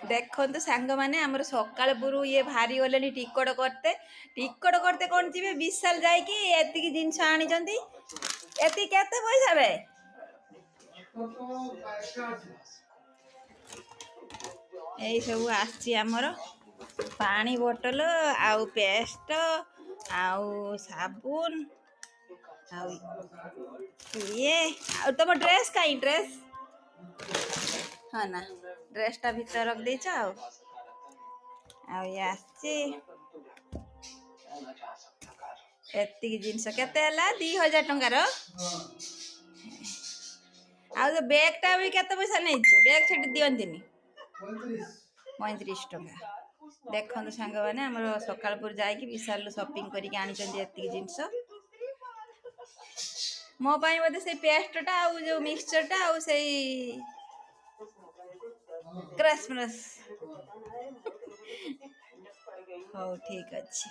देखो सांग मैंने आमर सकाल पुरु ये भारी गले टिकट करते कौन जी विशाल जाती जिनस आनी एति केते पैसा बे यही सब आमर पानी बोतल आउ पेस्ट आउ साबुन आउ ये तुम ड्रेस कहीं ड्रेस हाँ ना ड्रेसटा भीतर रख देच एति जिनस केते 2000 टंकार आउ बैगटा भी केते पैसा नहीं बैग छेटी दियंतिनी 35 टंका देखो सांग मैंने आम सकालपुर जाकि विशाल शॉपिंग करके आनी जिनस मो बोधे से पेस्टा आउ जो मिक्सचरटा आउ से क्रिसमस हो ठीक अच्छे।